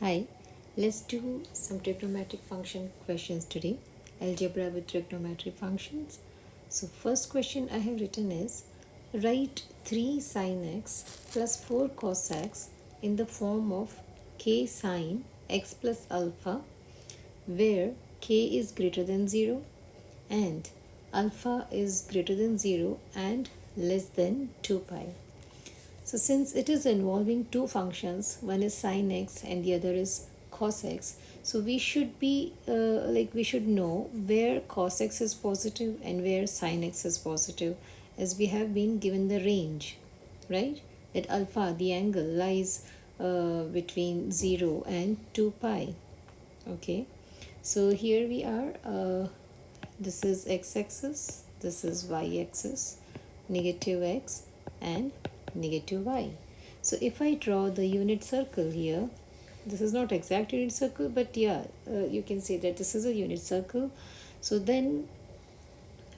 Hi, let's do some trigonometric function questions today. Algebra with trigonometric functions. So first question I have written is write 3 sin x plus 4 cos x in the form of k sin x plus alpha where k is greater than 0 and alpha is greater than 0 and less than 2 pi. So since it is involving two functions, one is sin x and the other is cos x, so we should be we should know where cos x is positive and where sin x is positive, as we have been given the range, right? That alpha, the angle, lies between 0 and 2 pi. Okay, so here we are. This is x-axis, this is y-axis, negative x and negative y. So if I draw the unit circle here, this is not exact unit circle, but yeah, you can say that this is a unit circle. So then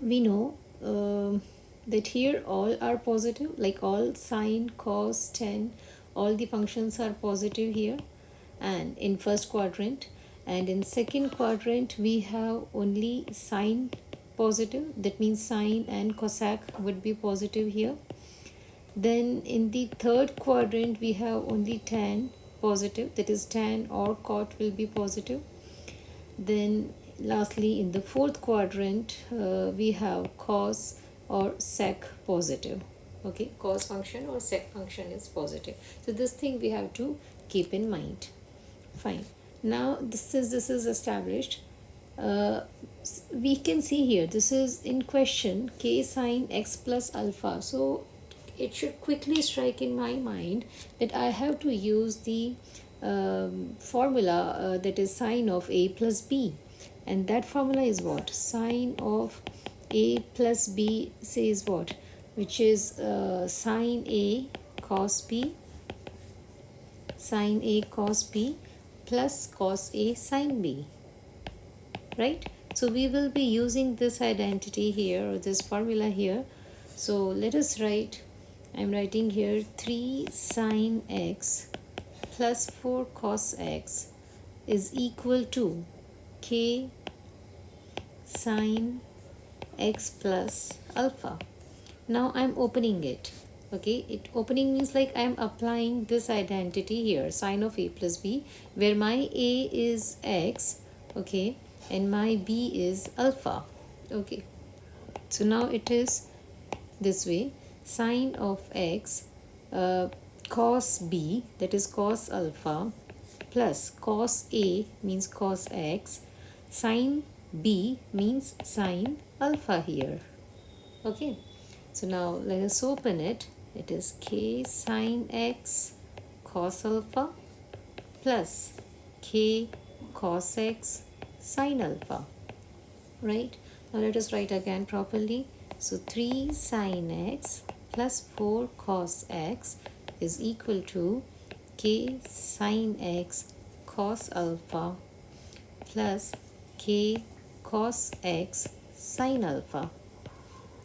we know that here all are positive, like all sine, cos, tan, all the functions are positive here, and in first quadrant. And in second quadrant we have only sine positive, that means sine and cosec would be positive here. Then in the third quadrant we have only tan positive, that is tan or cot will be positive. Then lastly in the fourth quadrant we have cos or sec positive. Okay, cos function or sec function is positive. So this thing we have to keep in mind. Fine. Now this is established. We can see here this is in question k sine x plus alpha. So it should quickly strike in my mind that I have to use the formula that is sine of a plus b, and that formula is what? Sine of a plus b says what? Which is sine a cos b, sine a cos b plus cos a sine b, right? So we will be using this identity here, or this formula here. So let us write, I'm writing here 3 sine x plus 4 cos x is equal to k sine x plus alpha. Now I'm opening it. Okay, it opening means like I'm applying this identity here, sine of a plus b, where my a is x, okay, and my b is alpha. Okay, so now it is this way: sine of x cos b, that is cos alpha, plus cos a means cos x, sine b means sine alpha here. Okay, so now let us open it. It is k sine x cos alpha plus k cos x sine alpha, right? Now let us write again properly. So 3 sine x plus 4 cos x is equal to k sine x cos alpha plus k cos x sine alpha,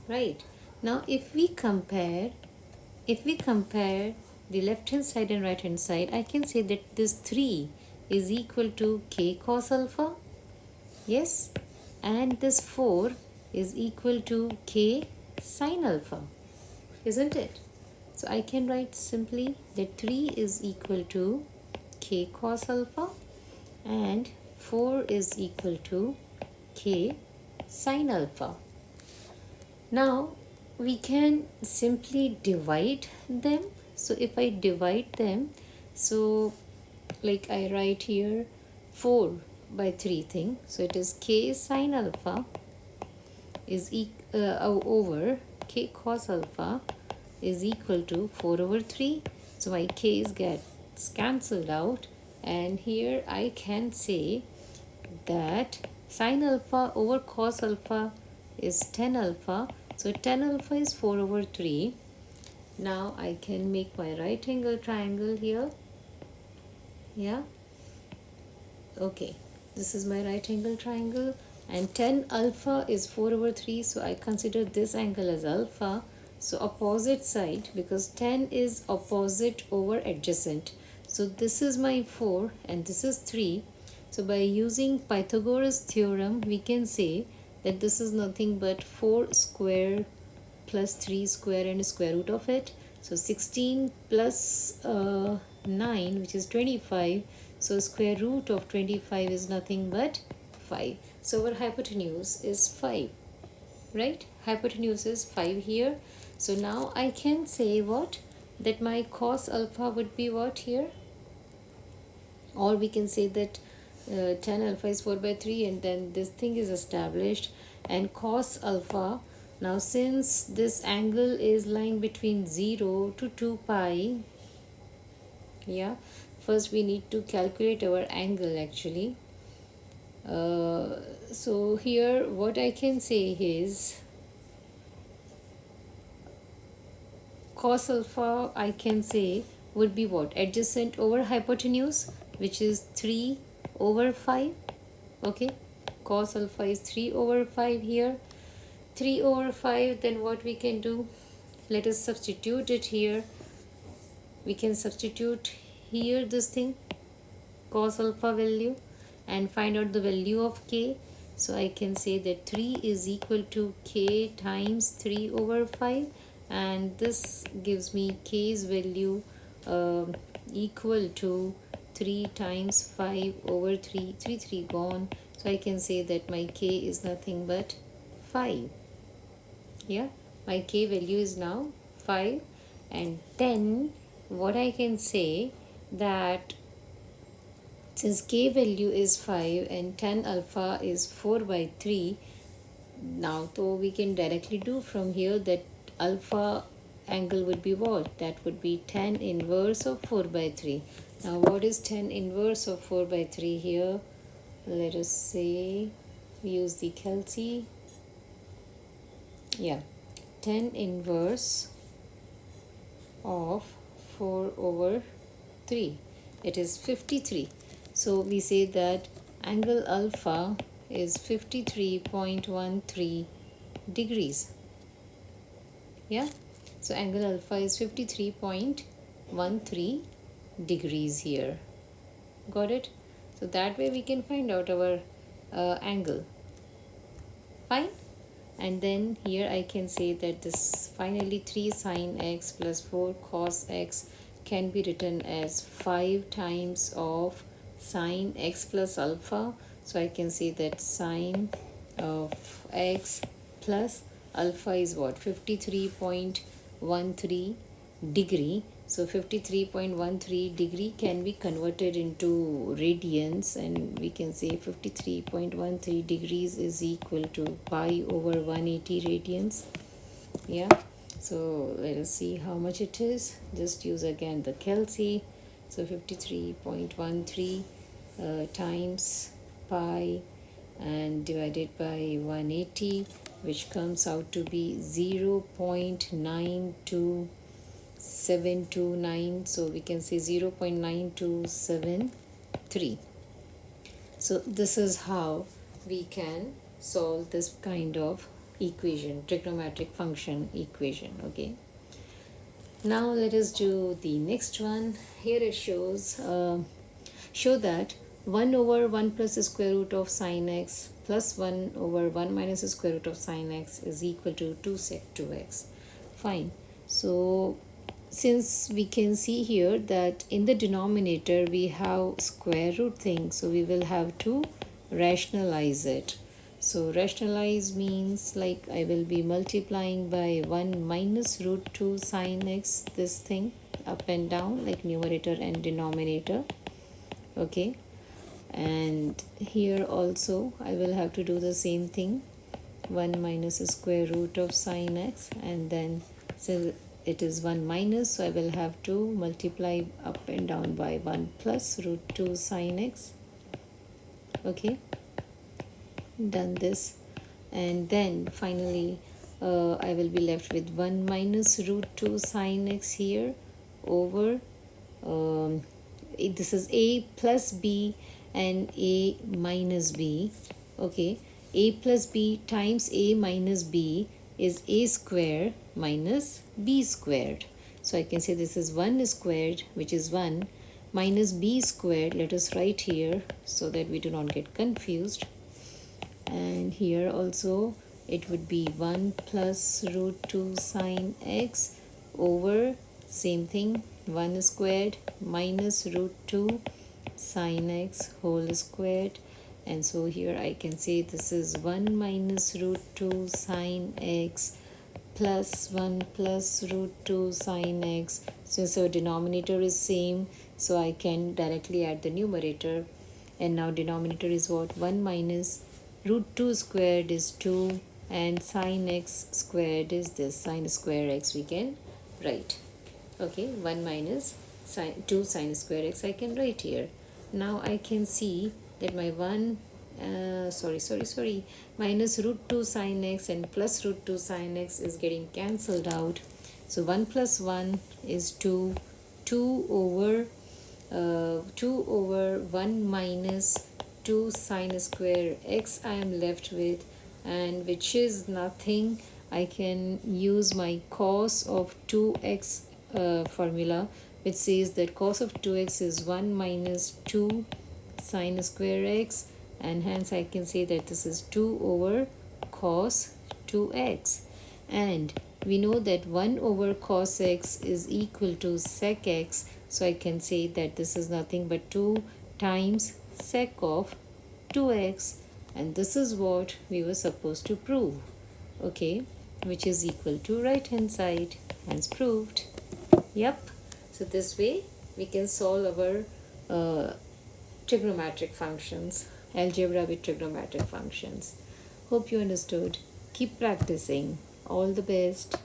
right? Now if we compare the left hand side and right hand side, I can say that this 3 is equal to k cos alpha, yes, and this 4 is equal to k sine alpha, isn't it? So I can write simply that 3 is equal to k cos alpha and 4 is equal to k sine alpha. Now we can simply divide them. So if I divide them, so like I write here 4 by 3 thing, so it is k sine alpha is over k cos alpha is equal to 4 over 3. So my k's gets cancelled out, and here I can say that sine alpha over cos alpha is tan alpha. So tan alpha is 4 over 3. Now I can make my right angle triangle here. Yeah. Okay. This is my right angle triangle, and tan alpha is 4 over 3. So I consider this angle as alpha. So opposite side, because tan is opposite over adjacent. So this is my 4 and this is 3. So by using Pythagoras theorem, we can say that this is nothing but 4 square plus 3 square and square root of it. So 16 plus 9, which is 25. So square root of 25 is nothing but 5. So our hypotenuse is 5, right? Hypotenuse is 5 here. So now I can say what? That my cos alpha would be what here? Or we can say that tan alpha is 4 by 3, and then this thing is established, and cos alpha, now since this angle is lying between 0 to 2 pi, yeah, first we need to calculate our angle actually. So here what I can say is cos alpha, I can say, would be what? Adjacent over hypotenuse, which is 3 over 5. Okay, cos alpha is 3 over 5 here. 3 over 5, then what we can do? Let us substitute it here. We can substitute here this thing, cos alpha value, and find out the value of k. So I can say that 3 is equal to k times 3 over 5, and this gives me k's value equal to 3 times 5 over 3. 3 gone. So I can say that my k is nothing but 5. Yeah, my k value is now 5. And then what I can say, that since k value is 5 and tan alpha is 4 by 3, now so we can directly do from here that alpha angle would be what? That would be tan inverse of 4 by 3. Now what is tan inverse of 4 by 3 here? Let us say, use the calci. Yeah, tan inverse of 4 over 3, it is 53. So we say that angle alpha is 53.13 degrees. Yeah, so angle alpha is 53.13 degrees here. Got it? So that way we can find out our angle. Fine. And then here I can say that this finally 3 sine x plus 4 cos x can be written as 5 times of sine x plus alpha. So I can say that sine of x plus alpha is what? 53.13 degree. So 53.13 degree can be converted into radians, and we can say 53.13 degrees is equal to pi over 180 radians. Yeah, so let us see how much it is. Just use again the calci. So 53.13 times pi and divided by 180, which comes out to be 0.92729. So we can say 0.9273. So this is how we can solve this kind of equation, trigonometric function equation. Okay, now let us do the next one. Here it shows show that 1 over 1 plus the square root of sine x plus 1 over 1 minus the square root of sine x is equal to 2 sec 2x. Fine. So since we can see here that in the denominator we have square root thing, so we will have to rationalize it. So rationalize means like I will be multiplying by 1 minus root 2 sine x, this thing up and down like numerator and denominator. Okay, and here also I will have to do the same thing, 1 minus the square root of sine x, and then so it is 1 minus, so I will have to multiply up and down by 1 plus root 2 sine x. Okay, done this, and then finally I will be left with 1 minus root 2 sine x here over this is a plus b and a minus b. Okay, a plus b times a minus b is a square minus b squared. So I can say this is 1 squared, which is 1, minus b squared, let us write here so that we do not get confused. And here also it would be 1 plus root 2 sine x over same thing 1 squared minus root 2 sine x whole squared. And so here I can say this is 1 minus root 2 sine x plus 1 plus root 2 sine x. So denominator is same, so I can directly add the numerator. And now denominator is what? 1 minus root 2 squared is 2 and sine x squared is this, sine square x we can write. Okay, 1 minus 2 sine square x I can write here. Now I can see that my minus root 2 sine x and plus root 2 sine x is getting cancelled out. So 1 plus 1 is 2, 2 over 1 minus 2 sine square x I am left with, and which is nothing. I can use my cos of 2x formula, which says that cos of 2x is 1 minus 2 sine square x, and hence I can say that this is 2 over cos 2x. And we know that 1 over cos x is equal to sec x, so I can say that this is nothing but 2 times sec of 2x, and this is what we were supposed to prove, okay, which is equal to right hand side, hence proved. Yep. So this way we can solve our trigonometric functions, algebra with trigonometric functions. Hope you understood. Keep practicing. All the best.